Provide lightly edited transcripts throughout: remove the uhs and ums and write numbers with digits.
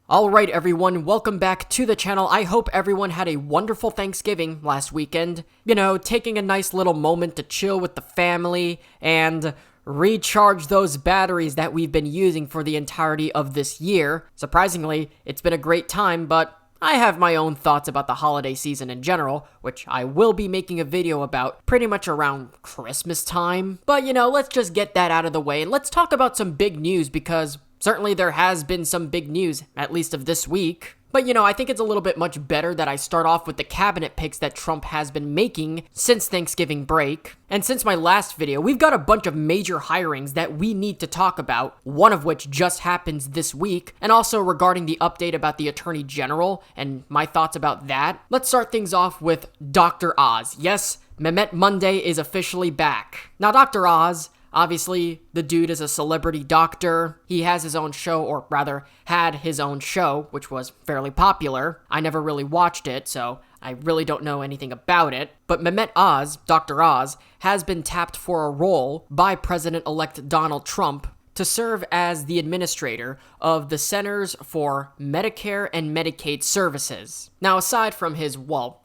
Alright everyone, welcome back to the channel. I hope everyone had a wonderful Thanksgiving last weekend. You know, taking a nice little moment to chill with the family and recharge those batteries that we've been using for the entirety of this year. Surprisingly, it's been a great time, but I have my own thoughts about the holiday season in general, which I will be making a video about pretty much around Christmas time. But you know, let's just get that out of the way and let's talk about some big news because certainly there has been some big news, at least of this week. But you know, I think it's a little bit much better that I start off with the cabinet picks that Trump has been making since Thanksgiving break. And since my last video, we've got a bunch of major hirings that we need to talk about, one of which just happens this week, and also regarding the update about the Attorney General and my thoughts about that. Let's start things off with Dr. Oz. Yes, Matt Monday is officially back. Now, Dr. Oz, obviously, the dude is a celebrity doctor. He has his own show, or rather, had his own show, which was fairly popular. I never really watched it, so I really don't know anything about it. But Mehmet Oz, Dr. Oz, has been tapped for a role by President-elect Donald Trump to serve as the administrator of the Centers for Medicare and Medicaid Services. Now, aside from his,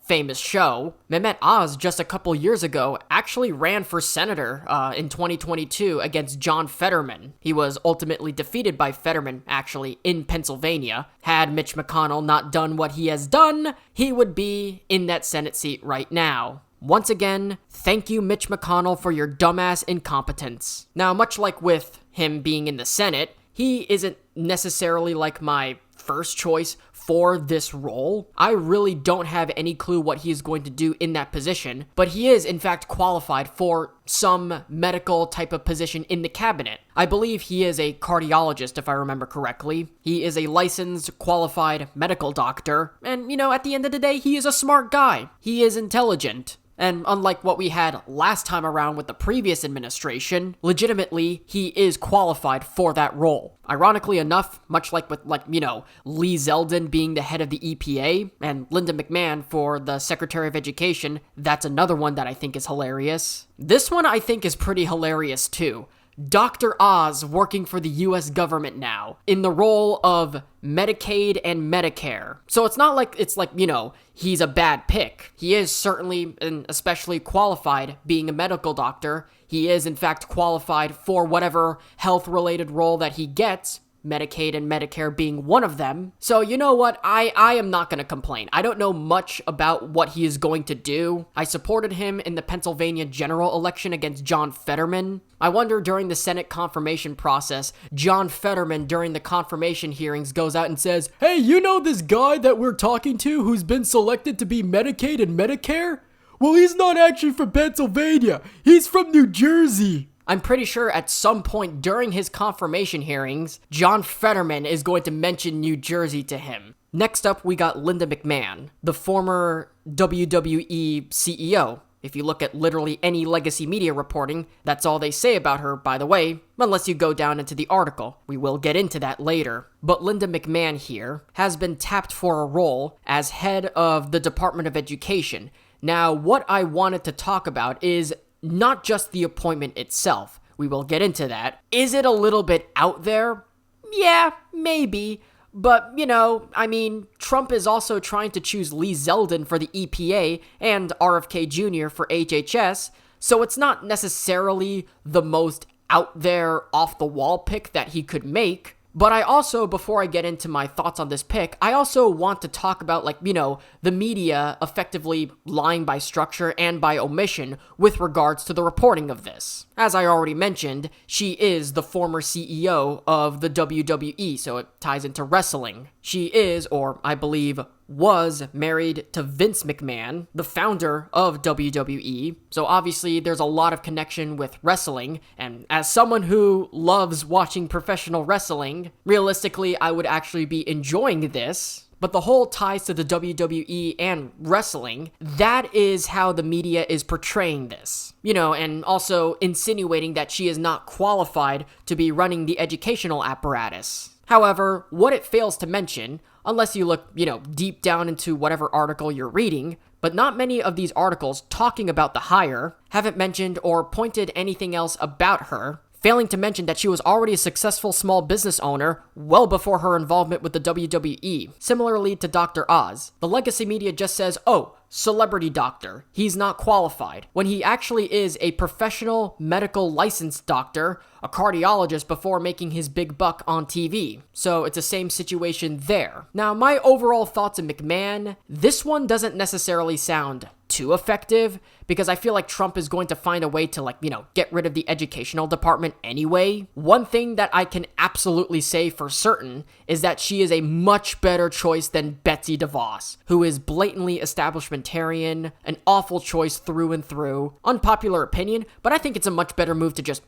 famous show, Mehmet Oz just a couple years ago actually ran for senator in 2022 against John Fetterman. He was ultimately defeated by Fetterman, actually, in Pennsylvania. Had Mitch McConnell not done what he has done, he would be in that Senate seat right now. Once again, thank you, Mitch McConnell, for your dumbass incompetence. Now, much like with him being in the Senate, he isn't necessarily like my first choice for this role. I really don't have any clue what he is going to do in that position, but he is in fact qualified for some medical type of position in the cabinet. I believe he is a cardiologist, if I remember correctly. He is a licensed, qualified medical doctor, and you know, at the end of the day, he is a smart guy. He is intelligent. And unlike what we had last time around with the previous administration, legitimately, he is qualified for that role. Ironically enough, much like with, Lee Zeldin being the head of the EPA, and Linda McMahon for the Secretary of Education, that's another one that I think is hilarious. This one I think is pretty hilarious too. Dr. Oz working for the US government now, in the role of Medicaid and Medicare. So it's not like he's a bad pick. He is certainly and especially qualified being a medical doctor. He is in fact qualified for whatever health-related role that he gets, Medicaid and Medicare being one of them. So you know what, I am not going to complain. I don't know much about what he is going to do. I supported him in the Pennsylvania general election against John Fetterman. I wonder during the Senate confirmation process, John Fetterman during the confirmation hearings goes out and says, "Hey, you know this guy that we're talking to who's been selected to be Medicaid and Medicare? Well, he's not actually from Pennsylvania. He's from New Jersey." I'm pretty sure at some point during his confirmation hearings, John Fetterman is going to mention New Jersey to him. Next up, we got Linda McMahon, the former WWE CEO. If you look at literally any legacy media reporting, that's all they say about her, by the way, unless you go down into the article. We will get into that later. But Linda McMahon here has been tapped for a role as head of the Department of Education. Now, what I wanted to talk about is not just the appointment itself. We will get into that. Is it a little bit out there? Yeah, maybe. But, Trump is also trying to choose Lee Zeldin for the EPA and RFK Jr. for HHS, so it's not necessarily the most out there, off-the-wall pick that he could make. But I also, before I get into my thoughts on this pick, I also want to talk about, the media effectively lying by structure and by omission with regards to the reporting of this. As I already mentioned, she is the former CEO of the WWE, so it ties into wrestling. She is, or I believe was, married to Vince McMahon, the founder of WWE, so obviously there's a lot of connection with wrestling, and as someone who loves watching professional wrestling, realistically I would actually be enjoying this. But the whole ties to the WWE and wrestling, that is how the media is portraying this. And also insinuating that she is not qualified to be running the educational apparatus. However, what it fails to mention, unless you look, deep down into whatever article you're reading, but not many of these articles talking about the hire haven't mentioned or pointed anything else about her failing to mention that she was already a successful small business owner well before her involvement with the WWE. Similarly to Dr. Oz, the legacy media just says, oh, celebrity doctor, he's not qualified, when he actually is a professional medical licensed doctor, a cardiologist before making his big buck on TV. So it's the same situation there. Now, my overall thoughts on McMahon, this one doesn't necessarily sound too effective because I feel like Trump is going to find a way to get rid of the educational department anyway. One thing that I can absolutely say for certain is that she is a much better choice than Betsy DeVos, who is blatantly establishmentarian, an awful choice through and through. Unpopular opinion, but I think it's a much better move to just,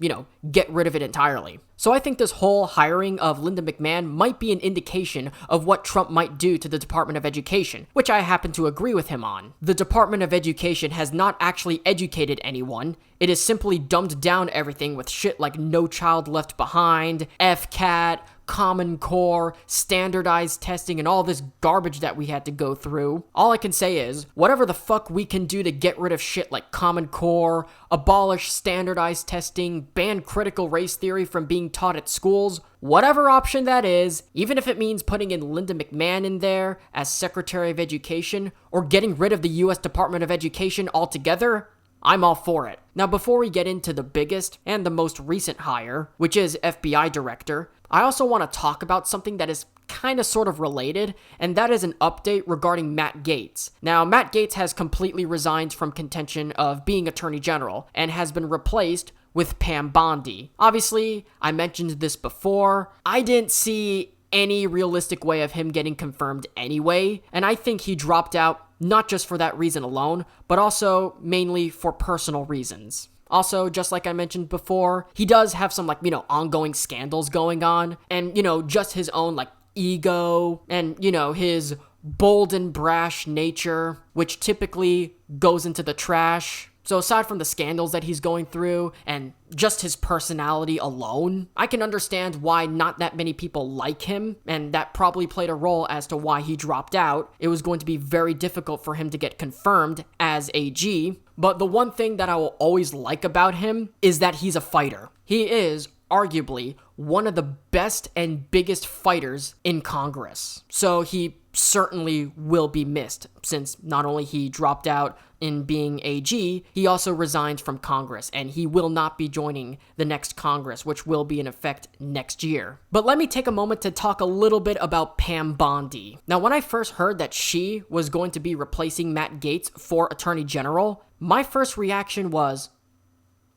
get rid of it entirely. So I think this whole hiring of Linda McMahon might be an indication of what Trump might do to the Department of Education, which I happen to agree with him on. The Department of Education has not actually educated anyone. It has simply dumbed down everything with shit like No Child Left Behind, FCAT, Common Core, standardized testing, and all this garbage that we had to go through. All I can say is, whatever the fuck we can do to get rid of shit like Common Core, abolish standardized testing, ban critical race theory from being taught at schools, whatever option that is, even if it means putting in Linda McMahon in there as Secretary of Education, or getting rid of the US Department of Education altogether, I'm all for it. Now, before we get into the biggest and the most recent hire, which is FBI Director, I also want to talk about something that is kind of sort of related, and that is an update regarding Matt Gaetz. Now, Matt Gaetz has completely resigned from contention of being Attorney General and has been replaced with Pam Bondi. Obviously, I mentioned this before, I didn't see any realistic way of him getting confirmed anyway, and I think he dropped out not just for that reason alone, but also mainly for personal reasons. Also, just like I mentioned before, he does have some ongoing scandals going on, and just his own ego and his bold and brash nature, which typically goes into the trash. So aside from the scandals that he's going through and just his personality alone, I can understand why not that many people like him, and that probably played a role as to why he dropped out. It was going to be very difficult for him to get confirmed as AG, but the one thing that I will always like about him is that he's a fighter. He is arguably one of the best and biggest fighters in Congress. So he certainly will be missed, since not only he dropped out in being AG, he also resigned from Congress, and he will not be joining the next Congress, which will be in effect next year. But let me take a moment to talk a little bit about Pam Bondi. Now, when I first heard that she was going to be replacing Matt Gaetz for Attorney General, my first reaction was,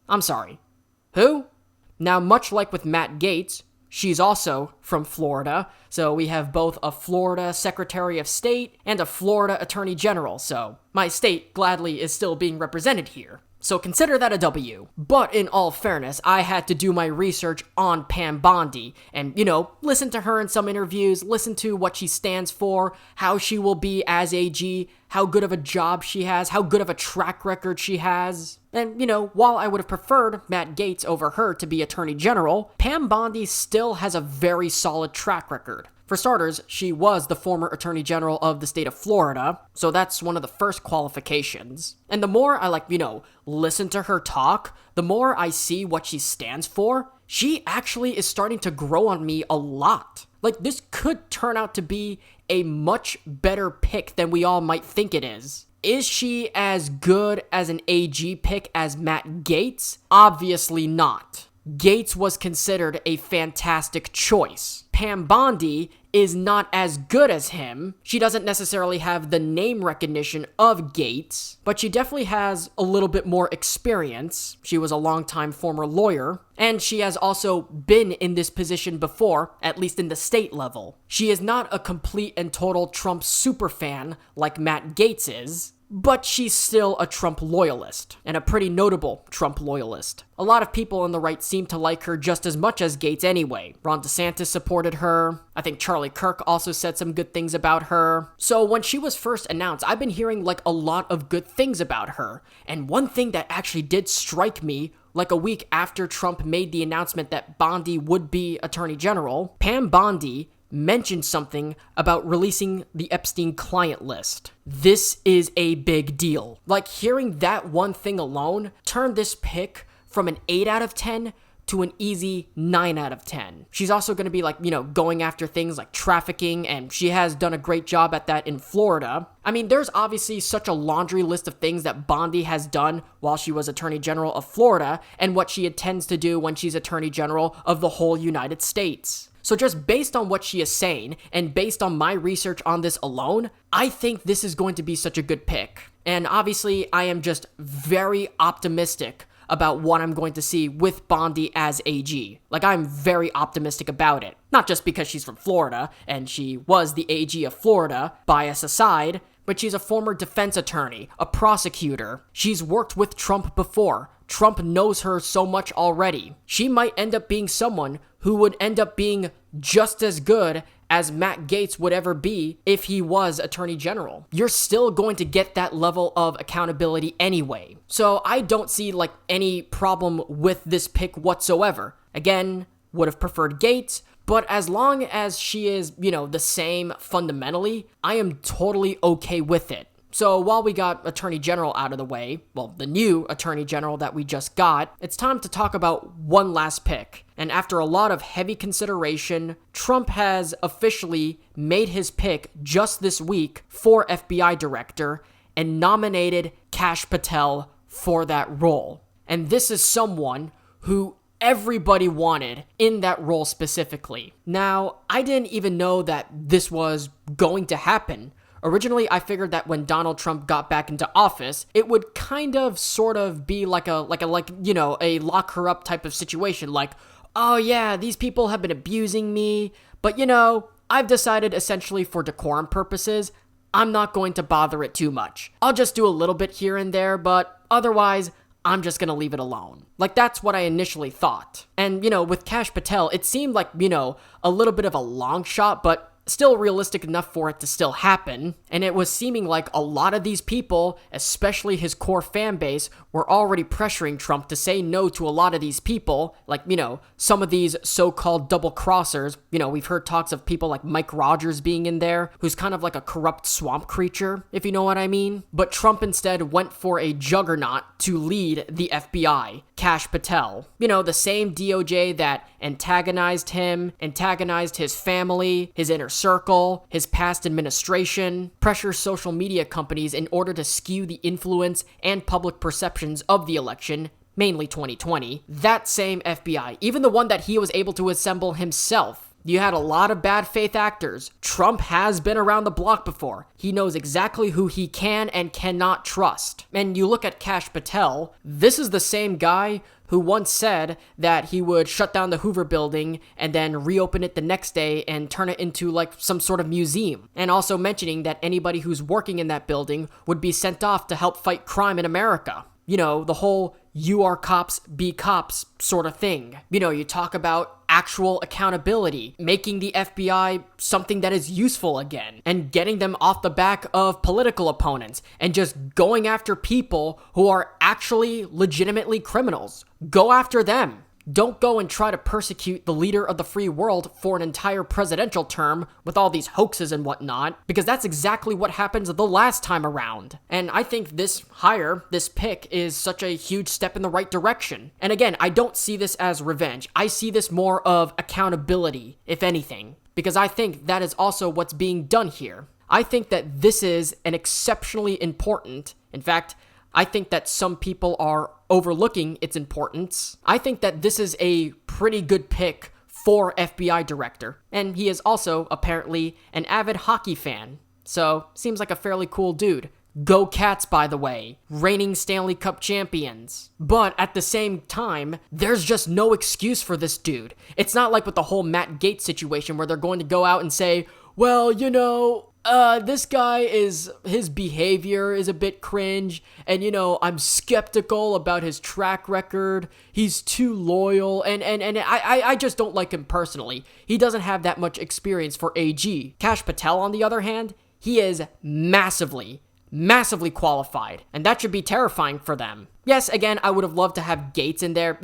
I'm sorry, who? Now, much like with Matt Gaetz, she's also from Florida, so we have both a Florida Secretary of State and a Florida Attorney General, so my state gladly is still being represented here. So consider that a W. But in all fairness, I had to do my research on Pam Bondi and, listen to her in some interviews, listen to what she stands for, how she will be as AG, how good of a job she has, how good of a track record she has. And, while I would have preferred Matt Gaetz over her to be Attorney General, Pam Bondi still has a very solid track record. For starters, she was the former Attorney General of the state of Florida, so that's one of the first qualifications. And the more I listen to her talk, the more I see what she stands for, she actually is starting to grow on me a lot. This could turn out to be a much better pick than we all might think it is. Is she as good as an AG pick as Matt Gaetz? Obviously not. Gaetz was considered a fantastic choice. Pam Bondi is not as good as him. She doesn't necessarily have the name recognition of Gaetz, but she definitely has a little bit more experience. She was a longtime former lawyer, and she has also been in this position before, at least in the state level. She is not a complete and total Trump superfan like Matt Gaetz is, but she's still a Trump loyalist, and a pretty notable Trump loyalist. A lot of people on the right seem to like her just as much as Gaetz anyway. Ron DeSantis supported her. I think Charlie Kirk also said some good things about her. So when she was first announced, I've been hearing a lot of good things about her. And one thing that actually did strike me a week after Trump made the announcement that Bondi would be Attorney General, Pam Bondi mentioned something about releasing the Epstein client list. This is a big deal. Hearing that one thing alone turned this pick from an 8 out of 10 to an easy 9 out of 10. She's also going to be like, going after things like trafficking, and she has done a great job at that in Florida. I mean, there's obviously such a laundry list of things that Bondi has done while she was Attorney General of Florida and what she intends to do when she's Attorney General of the whole United States. So just based on what she is saying and based on my research on this alone, I think this is going to be such a good pick. And obviously, I am just very optimistic about what I'm going to see with Bondi as AG. Like, I'm very optimistic about it. Not just because she's from Florida, and she was the AG of Florida, bias aside, but she's a former defense attorney, a prosecutor. She's worked with Trump before. Trump knows her so much already. She might end up being someone who would end up being just as good as Matt Gaetz would ever be if he was Attorney General. You're still going to get that level of accountability anyway. So I don't see like any problem with this pick whatsoever. Again, would have preferred Gaetz, but as long as she is, the same fundamentally, I am totally okay with it. So while we got Attorney General out of the way, well, the new Attorney General that we just got, it's time to talk about one last pick. And after a lot of heavy consideration, Trump has officially made his pick just this week for FBI director and nominated KASH Patel for that role. And this is someone who everybody wanted in that role specifically. Now, I didn't even know that this was going to happen. Originally, I figured that when Donald Trump got back into office, it would kind of sort of be like a lock her up type of situation. Like, oh yeah, these people have been abusing me, but I've decided essentially for decorum purposes, I'm not going to bother it too much. I'll just do a little bit here and there, but otherwise, I'm just gonna leave it alone. Like, that's what I initially thought. And, with KASH Patel, it seemed like, a little bit of a long shot, but still realistic enough for it to still happen, and it was seeming like a lot of these people, especially his core fan base, were already pressuring Trump to say no to a lot of these people, like, some of these so-called double-crossers. We've heard talks of people like Mike Rogers being in there, who's kind of like a corrupt swamp creature, if you know what I mean. But Trump instead went for a juggernaut to lead the FBI, KASH Patel. The same DOJ that antagonized him, antagonized his family, his inner circle, his past administration, pressure social media companies in order to skew the influence and public perceptions of the election, mainly 2020. That same FBI, even the one that he was able to assemble himself. You had a lot of bad faith actors. Trump has been around the block before. He knows exactly who he can and cannot trust. And you look at KASH Patel, this is the same guy who once said that he would shut down the Hoover building and then reopen it the next day and turn it into like some sort of museum. And also mentioning that anybody who's working in that building would be sent off to help fight crime in America. The whole you are cops, be cops sort of thing. You talk about actual accountability, making the FBI something that is useful again, and getting them off the back of political opponents, and just going after people who are actually legitimately criminals. Go after them. Don't go and try to persecute the leader of the free world for an entire presidential term with all these hoaxes and whatnot, because that's exactly what happens the last time around. And I think this pick is such a huge step in the right direction. And again, I don't see this as revenge. I see this more of accountability, if anything, because I think that is also what's being done here. I think that this is an exceptionally important, in fact, I think that some people are overlooking its importance. I think that this is a pretty good pick for FBI director. And he is also, apparently, an avid hockey fan. So, seems like a fairly cool dude. Go Cats, by the way. Reigning Stanley Cup champions. But at the same time, there's just no excuse for this dude. It's not like with the whole Matt Gaetz situation where they're going to go out and say, well, this guy his behavior is a bit cringe, and I'm skeptical about his track record. He's too loyal, and I just don't like him personally. He doesn't have that much experience for AG. KASH Patel, on the other hand, he is massively qualified, and that should be terrifying for them. Yes, again, I would have loved to have Gaetz in there,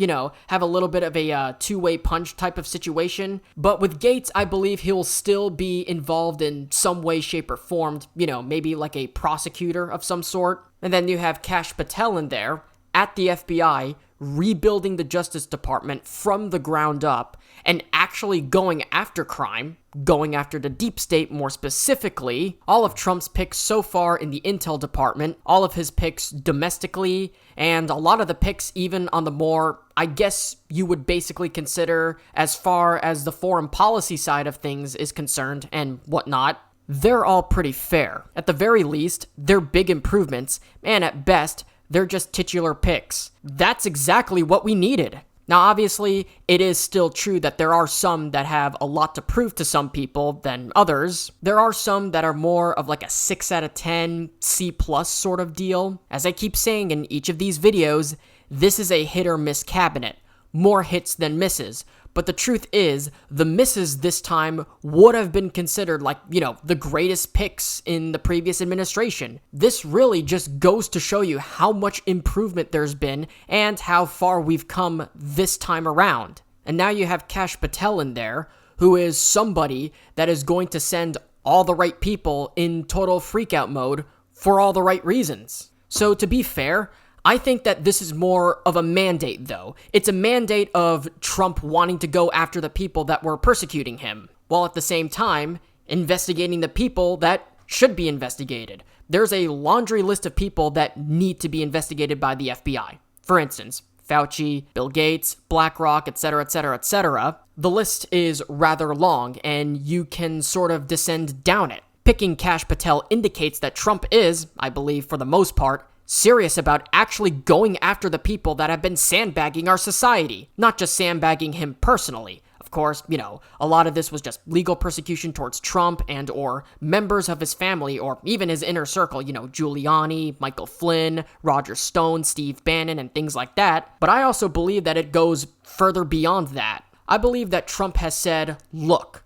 have a little bit of a two-way punch type of situation. But with Gaetz, I believe he'll still be involved in some way, shape, or form, maybe like a prosecutor of some sort. And then you have KASH Patel in there at the FBI, rebuilding the Justice Department from the ground up and actually going after crime, going after the deep state more specifically, all of Trump's picks so far in the Intel department, all of his picks domestically, and a lot of the picks even on the more, I guess you would basically consider as far as the foreign policy side of things is concerned and whatnot, they're all pretty fair. At the very least, they're big improvements, and at best, they're just titular picks. That's exactly what we needed. Now, obviously, it is still true that there are some that have a lot to prove to some people than others. There are some that are more of like a 6 out of 10, C+ sort of deal. As I keep saying in each of these videos, this is a hit or miss cabinet. More hits than misses. But the truth is, the misses this time would have been considered like, the greatest picks in the previous administration. This really just goes to show you how much improvement there's been and how far we've come this time around. And now you have KASH Patel in there, who is somebody that is going to send all the right people in total freakout mode for all the right reasons. So to be fair, I think that this is more of a mandate, though. It's a mandate of Trump wanting to go after the people that were persecuting him, while at the same time, investigating the people that should be investigated. There's a laundry list of people that need to be investigated by the FBI. For instance, Fauci, Bill Gates, BlackRock, etc., etc., etc. The list is rather long, and you can sort of descend down it. Picking KASH Patel indicates that Trump is, I believe for the most part, serious about actually going after the people that have been sandbagging our society, not just sandbagging him personally. Of course, a lot of this was just legal persecution towards Trump and or members of his family or even his inner circle, Giuliani, Michael Flynn, Roger Stone, Steve Bannon, and things like that. But I also believe that it goes further beyond that. I believe that Trump has said, look,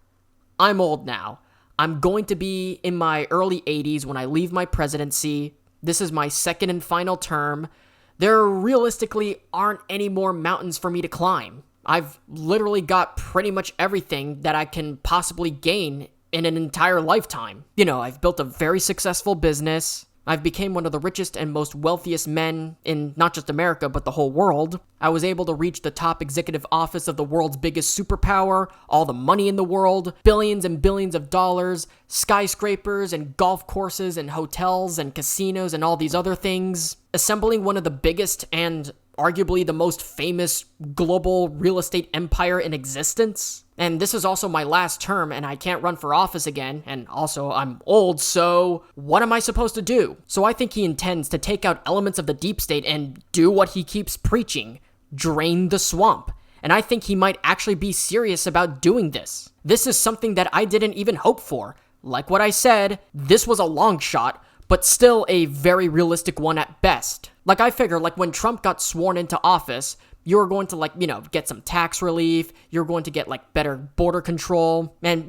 I'm old now. I'm going to be in my early 80s when I leave my presidency. This is my second and final term. There realistically aren't any more mountains for me to climb. I've literally got pretty much everything that I can possibly gain in an entire lifetime. I've built a very successful business. I've become one of the richest and most wealthiest men in not just America, but the whole world. I was able to reach the top executive office of the world's biggest superpower, all the money in the world, billions and billions of dollars, skyscrapers and golf courses and hotels and casinos and all these other things, assembling one of the biggest and arguably the most famous global real estate empire in existence. And this is also my last term, and I can't run for office again, and also I'm old, so what am I supposed to do? So I think he intends to take out elements of the deep state and do what he keeps preaching, drain the swamp. And I think he might actually be serious about doing this. This is something that I didn't even hope for. Like what I said, this was a long shot, but still a very realistic one at best. Like I figure, when Trump got sworn into office, you're going to get some tax relief, you're going to get better border control, and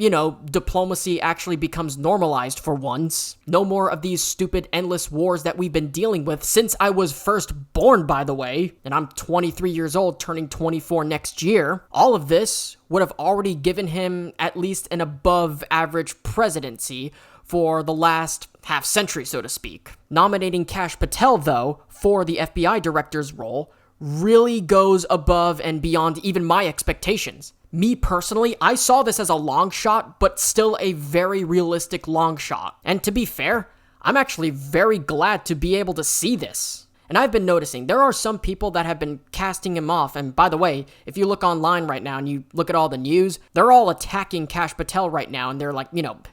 diplomacy actually becomes normalized for once. No more of these stupid endless wars that we've been dealing with since I was first born, by the way, and I'm 23 years old, turning 24 next year. All of this would have already given him at least an above average presidency for the last half century, so to speak. Nominating KASH Patel, though, for the FBI director's role really goes above and beyond even my expectations. Me personally, I saw this as a long shot, but still a very realistic long shot. And to be fair, I'm actually very glad to be able to see this. And I've been noticing there are some people that have been casting him off. And by the way, if you look online right now and you look at all the news, they're all attacking KASH Patel right now. And they're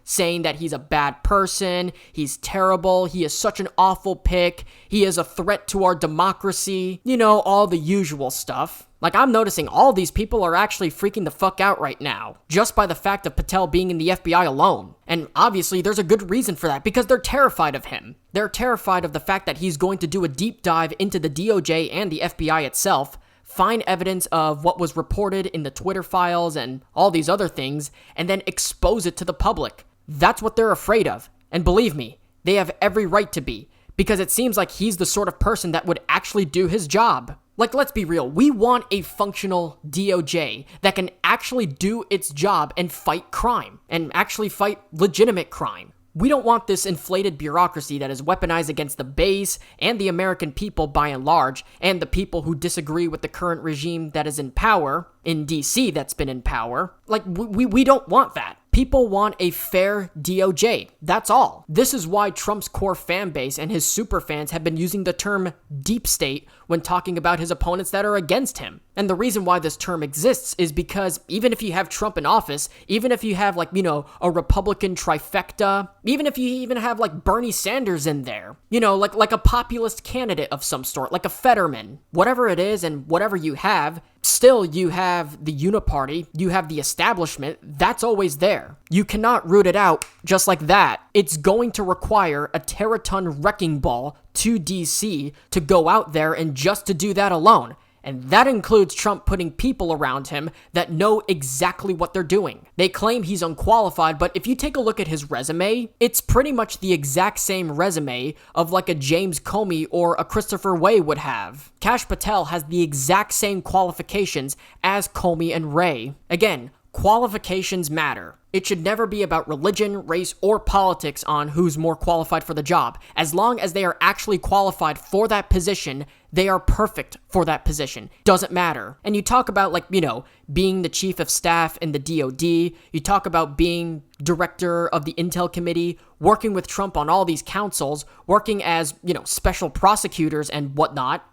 saying that he's a bad person. He's terrible. He is such an awful pick. He is a threat to our democracy. All the usual stuff. I'm noticing all these people are actually freaking the fuck out right now, just by the fact of Patel being in the FBI alone. And obviously, there's a good reason for that, because they're terrified of him. They're terrified of the fact that he's going to do a deep dive into the DOJ and the FBI itself, find evidence of what was reported in the Twitter files and all these other things, and then expose it to the public. That's what they're afraid of. And believe me, they have every right to be, because it seems like he's the sort of person that would actually do his job. Let's be real. We want a functional DOJ that can actually do its job and fight crime, and actually fight legitimate crime. We don't want this inflated bureaucracy that is weaponized against the base and the American people by and large, and the people who disagree with the current regime that is in power, in DC that's been in power. Like, we don't want that. People want a fair DOJ. That's all. This is why Trump's core fan base and his super fans have been using the term deep state when talking about his opponents that are against him. And the reason why this term exists is because even if you have Trump in office, even if you have a Republican trifecta, even if you even have Bernie Sanders in there, like a populist candidate of some sort, like a Fetterman, whatever it is and whatever you have, still you have the uniparty, you have the establishment, that's always there. You cannot root it out just like that. It's going to require a teraton wrecking ball to DC to go out there and just to do that alone. And that includes Trump putting people around him that know exactly what they're doing. They claim he's unqualified, but if you take a look at his resume, it's pretty much the exact same resume of a James Comey or a Christopher Wray would have. KASH Patel has the exact same qualifications as Comey and Wray. Again, qualifications matter. It should never be about religion, race, or politics on who's more qualified for the job. As long as they are actually qualified for that position, they are perfect for that position. Doesn't matter. And you talk about being the chief of staff in the DOD. You talk about being director of the Intel Committee, working with Trump on all these councils, working as, special prosecutors and whatnot.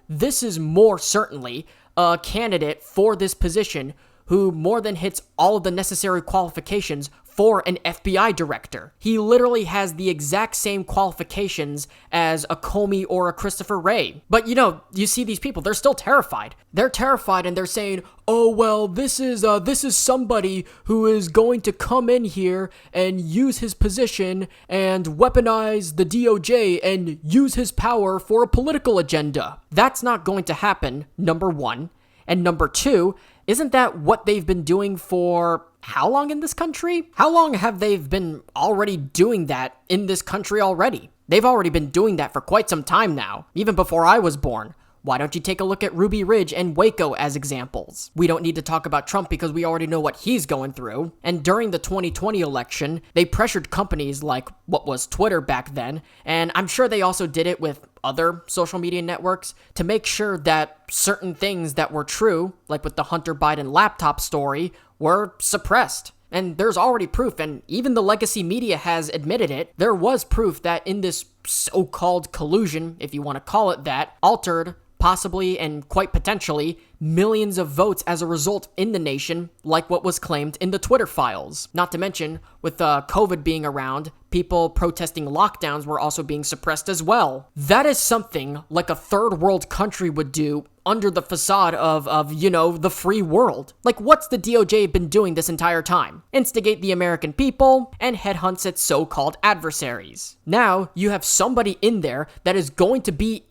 This is more certainly a candidate for this position who more than hits all of the necessary qualifications for an FBI director. He literally has the exact same qualifications as a Comey or a Christopher Wray. But you see these people, they're still terrified. They're terrified and they're saying, oh, well, this is somebody who is going to come in here and use his position and weaponize the DOJ and use his power for a political agenda. That's not going to happen, number one. And number two, isn't that what they've been doing for how long in this country? How long have they been already doing that in this country already? They've already been doing that for quite some time now, even before I was born. Why don't you take a look at Ruby Ridge and Waco as examples? We don't need to talk about Trump because we already know what he's going through. And during the 2020 election, they pressured companies like what was Twitter back then, and I'm sure they also did it with other social media networks to make sure that certain things that were true, like with the Hunter Biden laptop story, were suppressed. And there's already proof, and even the legacy media has admitted it. There was proof that in this so-called collusion, if you want to call it that, altered possibly and quite potentially millions of votes as a result in the nation, like what was claimed in the Twitter files. Not to mention, with COVID being around, people protesting lockdowns were also being suppressed as well. That is something like a third world country would do under the facade of the free world. Like, what's the DOJ been doing this entire time? Instigate the American people and headhunt its so-called adversaries. Now, you have somebody in there that is going to be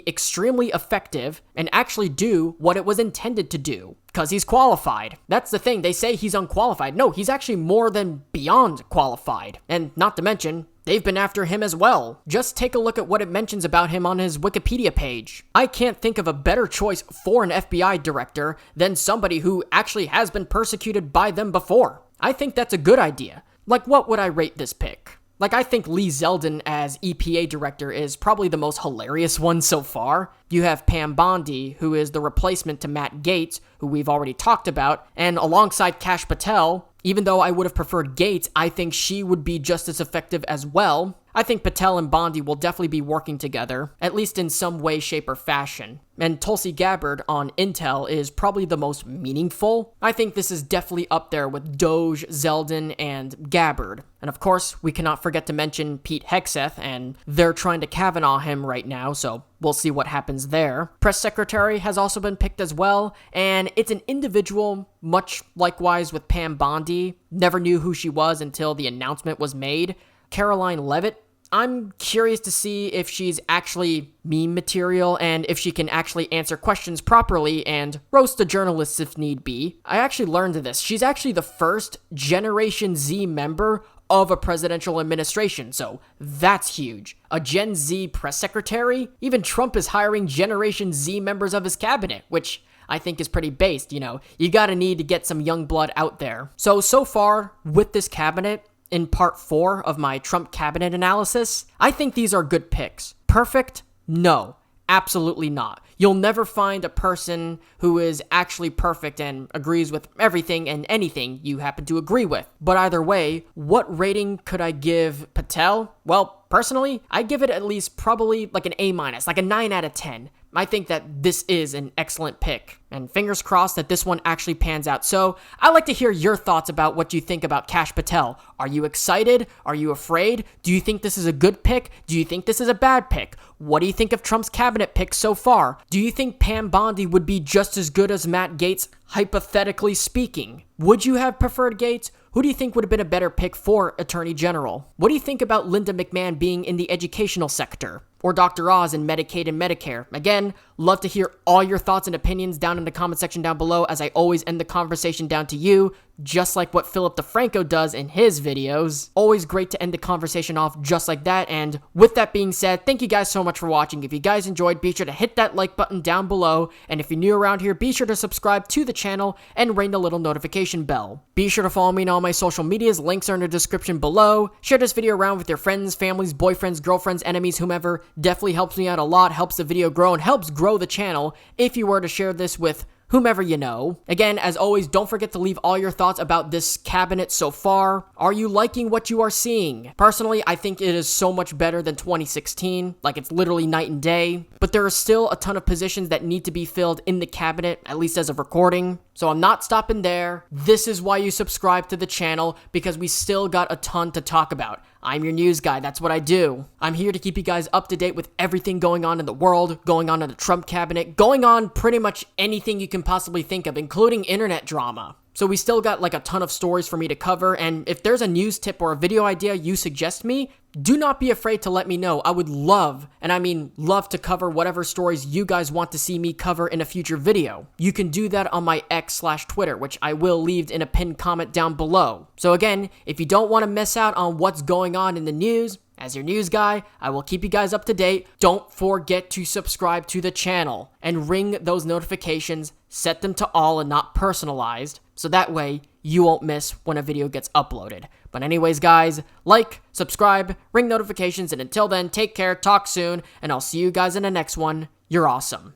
extremely effective and actually do what it was intended to do. Because he's qualified. That's the thing. They say he's unqualified. No, he's actually more than beyond qualified. And not to mention, they've been after him as well. Just take a look at what it mentions about him on his Wikipedia page. I can't think of a better choice for an FBI director than somebody who actually has been persecuted by them before. I think that's a good idea. What would I rate this pick? I think Lee Zeldin as EPA director is probably the most hilarious one so far. You have Pam Bondi, who is the replacement to Matt Gaetz, who we've already talked about, and alongside KASH Patel, even though I would have preferred Gaetz, I think she would be just as effective as well. I think Patel and Bondi will definitely be working together, at least in some way, shape, or fashion. And Tulsi Gabbard on Intel is probably the most meaningful. I think this is definitely up there with DOGE, Zeldin, and Gabbard. And of course, we cannot forget to mention Pete Hegseth, and they're trying to Kavanaugh him right now, so we'll see what happens there. Press secretary has also been picked as well, and it's an individual, much likewise with Pam Bondi. Never knew who she was until the announcement was made. Caroline Leavitt. I'm curious to see if she's actually meme material and if she can actually answer questions properly and roast the journalists if need be. I actually learned this. She's actually the first Generation Z member of a presidential administration, so that's huge. A Gen Z press secretary? Even Trump is hiring Generation Z members of his cabinet, which I think is pretty based, you gotta need to get some young blood out there. So far, with this cabinet, in part 4 of my Trump cabinet analysis, I think these are good picks. Perfect? No. Absolutely not. You'll never find a person who is actually perfect and agrees with everything and anything you happen to agree with. But either way, what rating could I give Patel? Well, personally, I give it at least probably like an A-, like a 9 out of 10. I think that this is an excellent pick, and fingers crossed that this one actually pans out. So I'd like to hear your thoughts about what you think about KASH Patel. Are you excited? Are you afraid? Do you think this is a good pick? Do you think this is a bad pick? What do you think of Trump's cabinet picks so far? Do you think Pam Bondi would be just as good as Matt Gaetz, hypothetically speaking? Would you have preferred Gaetz? Who do you think would have been a better pick for Attorney General? What do you think about Linda McMahon being in the educational sector? Or Dr. Oz in Medicaid and Medicare? Again, love to hear all your thoughts and opinions down in the comment section down below, as I always end the conversation down to you, just like what Philip DeFranco does in his videos. Always great to end the conversation off just like that, and with that being said, thank you guys so much for watching. If you guys enjoyed, be sure to hit that like button down below, and if you're new around here, be sure to subscribe to the channel and ring the little notification bell. Be sure to follow me on all my social medias, links are in the description below. Share this video around with your friends, families, boyfriends, girlfriends, enemies, whomever. Definitely helps me out a lot, helps the video grow, and helps grow the channel if you were to share this with whomever you know. Again, as always, don't forget to leave all your thoughts about this cabinet so far. Are you liking what you are seeing? Personally, I think it is so much better than 2016. Like, it's literally night and day. But there are still a ton of positions that need to be filled in the cabinet, at least as of recording. So I'm not stopping there. This is why you subscribe to the channel, because we still got a ton to talk about. I'm your news guy, that's what I do. I'm here to keep you guys up to date with everything going on in the world, going on in the Trump cabinet, going on pretty much anything you can possibly think of, including internet drama. So we still got like a ton of stories for me to cover, and if there's a news tip or a video idea you suggest me, do not be afraid to let me know. I would love, and I mean love, to cover whatever stories you guys want to see me cover in a future video. You can do that on my X/Twitter, which I will leave in a pinned comment down below. So again, if you don't want to miss out on what's going on in the news, as your news guy, I will keep you guys up to date. Don't forget to subscribe to the channel and ring those notifications, set them to all and not personalized, so that way you won't miss when a video gets uploaded. But anyways, guys, like, subscribe, ring notifications, and until then, take care, talk soon, and I'll see you guys in the next one. You're awesome.